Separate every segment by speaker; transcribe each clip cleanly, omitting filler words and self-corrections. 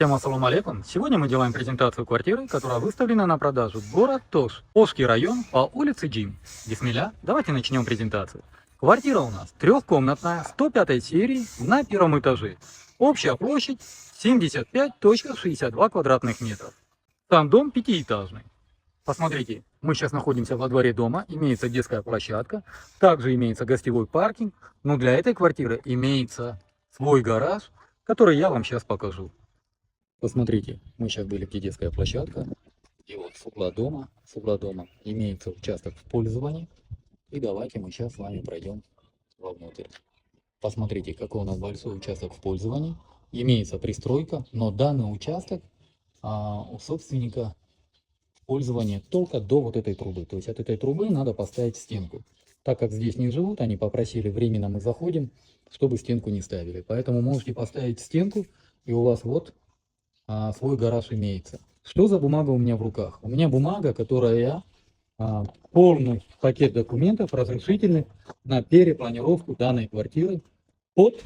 Speaker 1: Всем ассаламу алейкум. Сегодня мы делаем презентацию квартиры, которая выставлена на продажу. Город Тош, Ошский район, по улице Джим. Бисмилля, давайте начнем презентацию. Квартира у нас трехкомнатная, 105 серии, на первом этаже. Общая площадь 75,62 квадратных метров. Сам дом пятиэтажный. Посмотрите, мы сейчас находимся во дворе дома, имеется детская площадка, также имеется гостевой паркинг, но для этой квартиры имеется свой гараж, который я вам сейчас покажу. Посмотрите, мы сейчас были, где детская площадка, и вот с угла дома имеется участок в пользовании, и давайте мы сейчас с вами пройдем вовнутрь. Посмотрите, какой у нас большой участок в пользовании, имеется пристройка, но данный участок у собственника в пользовании только до вот этой трубы, то есть от этой трубы надо поставить стенку. Так как здесь не живут, они попросили, временно мы заходим, чтобы стенку не ставили, поэтому можете поставить стенку, и у вас вот свой гараж имеется. Что за бумага у меня в руках? У меня бумага, которая полный пакет документов разрешительных на перепланировку данной квартиры под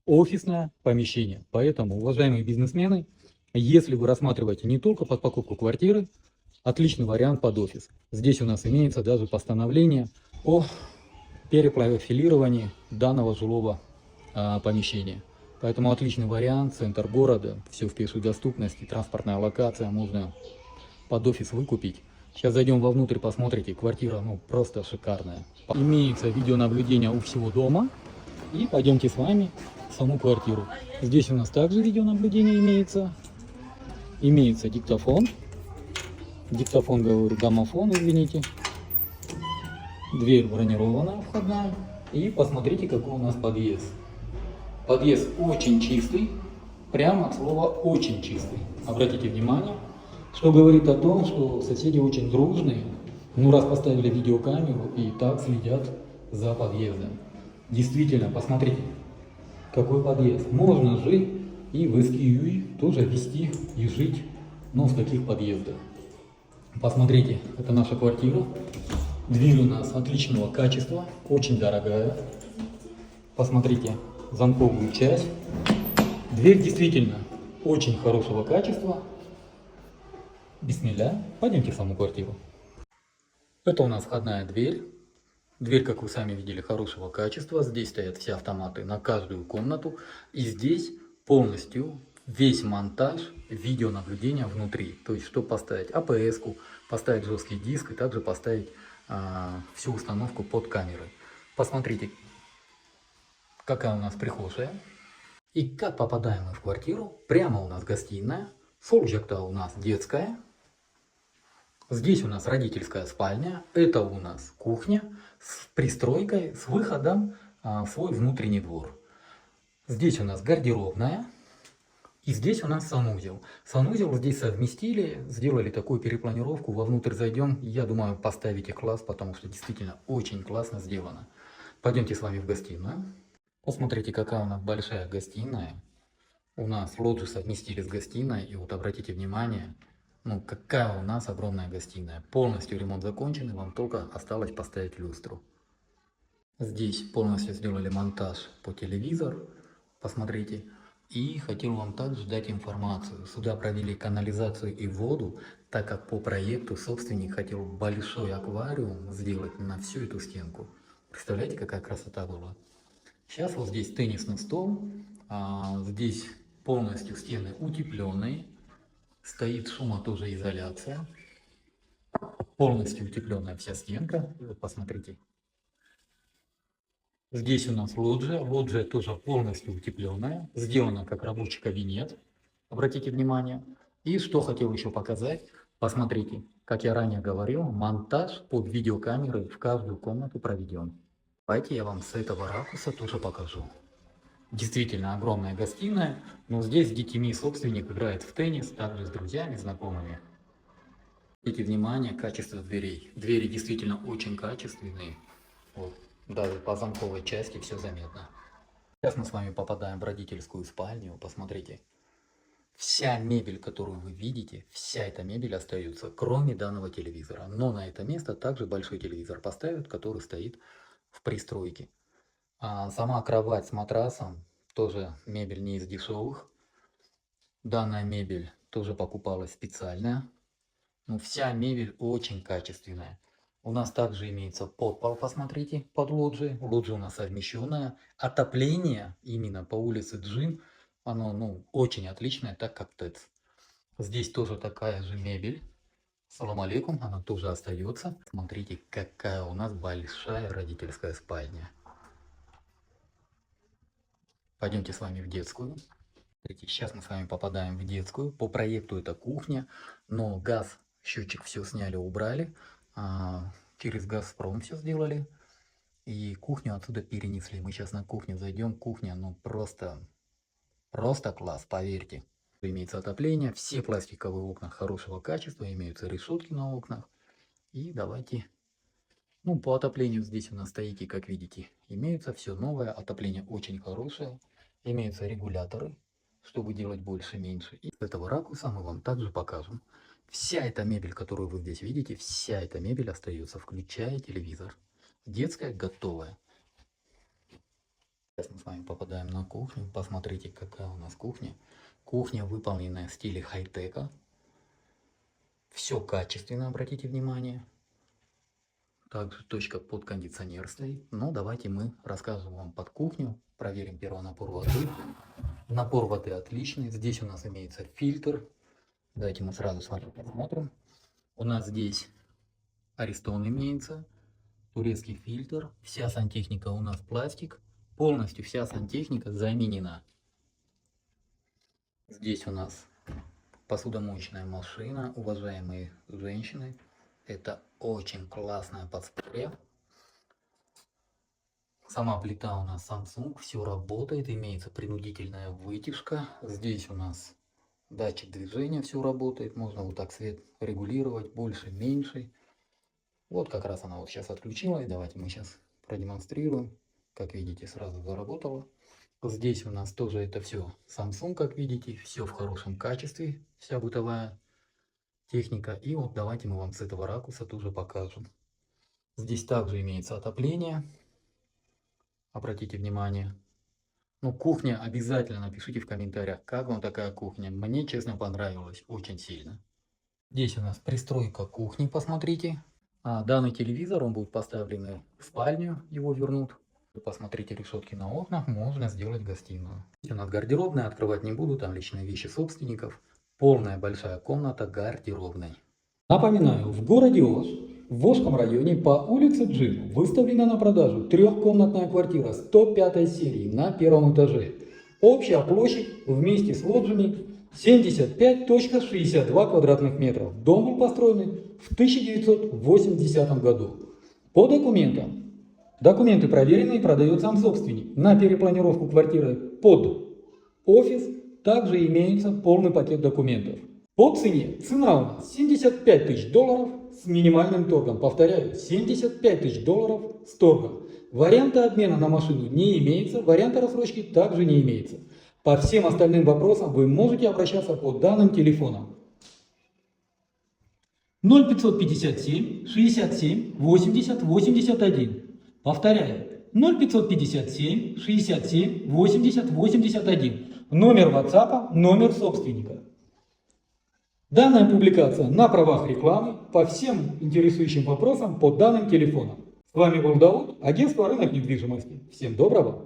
Speaker 1: офисное помещение. Поэтому, уважаемые бизнесмены, если вы рассматриваете не только под покупку квартиры, отличный вариант под офис. Здесь у нас имеется даже постановление о перепрофилировании данного жилого помещения. Поэтому отличный вариант, центр города, все в пешей доступности, транспортная локация, можно под офис выкупить. Сейчас зайдем вовнутрь, посмотрите, квартира просто шикарная. Имеется видеонаблюдение у всего дома. И пойдемте с вами в саму квартиру. Здесь у нас также видеонаблюдение имеется. Имеется диктофон. Диктофон, говорю, домофон, извините. Дверь бронированная, входная. И посмотрите, какой у нас подъезд. Подъезд очень чистый, прямо от слова очень чистый. Обратите внимание, что говорит о том, что соседи очень дружные. Раз поставили видеокамеру и так следят за подъездом. Действительно, посмотрите, какой подъезд. Можно жить и в СКЮ тоже вести и жить, но в таких подъездах. Посмотрите, это наша квартира. Дверь у нас отличного качества, очень дорогая. Посмотрите замковую часть. Дверь действительно очень хорошего качества. Бисмилля, пойдемте в саму квартиру. Это у нас входная дверь. Дверь, как вы сами видели, хорошего качества. Здесь стоят все автоматы на каждую комнату. И здесь полностью весь монтаж видеонаблюдения внутри. То есть, чтобы поставить АПС-ку, поставить жесткий диск и также поставить всю установку под камеры. Посмотрите, какая у нас прихожая. И как попадаем мы в квартиру? Прямо у нас гостиная. Солджекта у нас детская. Здесь у нас родительская спальня. Это у нас кухня с пристройкой, с выходом в свой внутренний двор. Здесь у нас гардеробная. И здесь у нас санузел. Санузел здесь совместили, сделали такую перепланировку. Вовнутрь зайдем. Я думаю, поставите класс, потому что действительно очень классно сделано. Пойдемте с вами в гостиную. Посмотрите, какая у нас большая гостиная. У нас лоджию совместили с гостиной. И вот обратите внимание, какая у нас огромная гостиная. Полностью ремонт закончен, и вам только осталось поставить люстру. Здесь полностью сделали монтаж по телевизору. Посмотрите. И хотел вам также дать информацию. Сюда провели канализацию и воду, так как по проекту собственник хотел большой аквариум сделать на всю эту стенку. Представляете, какая красота была? Сейчас вот здесь теннисный стол, здесь полностью стены утепленные, стоит шумотозоизоляция, полностью утепленная вся стенка. И вот посмотрите, здесь у нас лоджия тоже полностью утепленная, сделана как рабочий кабинет, обратите внимание. И что хотел еще показать, посмотрите, как я ранее говорил, монтаж под видеокамеры в каждую комнату проведен. Давайте я вам с этого ракурса тоже покажу. Действительно огромная гостиная, но здесь с детьми собственник играет в теннис, также с друзьями, знакомыми. Обратите внимание, качество дверей. Двери действительно очень качественные. Вот, даже по замковой части все заметно. Сейчас мы с вами попадаем в родительскую спальню. Посмотрите. Вся мебель, которую вы видите, вся эта мебель остается, кроме данного телевизора. Но на это место также большой телевизор поставят, который стоит в пристройке. Сама кровать с матрасом, тоже мебель не из дешевых. Данная мебель тоже покупалась специальная. Но вся мебель очень качественная. У нас также имеется подпол, посмотрите, под лоджией. Лоджия у нас совмещенная. Отопление именно по улице Джин, оно очень отличное, так как ТЭЦ. Здесь тоже такая же мебель. Салам алейкум, она тоже остается. Смотрите, какая у нас большая родительская спальня. Пойдемте с вами в детскую. Смотрите, сейчас мы с вами попадаем в детскую. По проекту это кухня, но газ, счетчик все сняли, убрали. Через Газпром все сделали. И кухню отсюда перенесли. Мы сейчас на кухню зайдем. Кухня, ну просто класс, поверьте. Имеется отопление, все пластиковые окна хорошего качества, имеются решетки на окнах. И давайте, по отоплению здесь у нас стояки, как видите, имеются, все новое, отопление очень хорошее, имеются регуляторы, чтобы делать больше, меньше. И с этого ракурса мы вам также покажем. Вся эта мебель, которую вы здесь видите, вся эта мебель остается, включая телевизор. Детская готовая. Сейчас мы с вами попадаем на кухню. Посмотрите, какая у нас кухня. Кухня выполненная в стиле хай-тека. Все качественно, обратите внимание. Также точка под кондиционер стоит. Но давайте мы расскажем вам под кухню. Проверим первый напор воды. Напор воды отличный. Здесь у нас имеется фильтр. Давайте мы сразу с вами посмотрим. У нас здесь Аристон имеется. Турецкий фильтр. Вся сантехника у нас пластик. Полностью вся сантехника заменена. Здесь у нас посудомоечная машина, уважаемые женщины. Это очень классное подспорье. Сама плита у нас Samsung, все работает, имеется принудительная вытяжка. Здесь у нас датчик движения, все работает. Можно вот так свет регулировать, больше, меньше. Вот как раз она вот сейчас отключилась. Давайте мы сейчас продемонстрируем. Как видите, сразу заработала. Здесь у нас тоже это все Samsung, как видите, все в хорошем качестве, вся бытовая техника. И вот давайте мы вам с этого ракурса тоже покажем. Здесь также имеется отопление. Обратите внимание. Кухня обязательно напишите в комментариях, как вам такая кухня. Мне, честно, понравилось очень сильно. Здесь у нас пристройка кухни, посмотрите. Данный телевизор, он будет поставлен в спальню, его вернут. Посмотрите решетки на окнах, можно сделать гостиную. Здесь у нас гардеробная, открывать не буду, там личные вещи собственников. Полная большая комната гардеробной. Напоминаю, в городе Ош, в Ошском районе по улице Джин выставлена на продажу трехкомнатная квартира 105 серии на первом этаже. Общая площадь вместе с лоджиями 75,62 квадратных метров. Дом был построен в 1980 году. По документам. Документы проверены и продает сам собственник. На перепланировку квартиры под офис также имеется полный пакет документов. По цене. Цена у нас $75 тысяч с минимальным торгом. Повторяю, $75 тысяч с торгом. Варианта обмена на машину не имеется, варианта рассрочки также не имеется. По всем остальным вопросам вы можете обращаться по данным телефонам. 0557 67 80 81. Повторяю, 0557 67 80 81. Номер WhatsApp, номер собственника. Данная публикация на правах рекламы по всем интересующим вопросам по данным телефонам. С вами был Дауд, агентство «Рынок недвижимости». Всем доброго!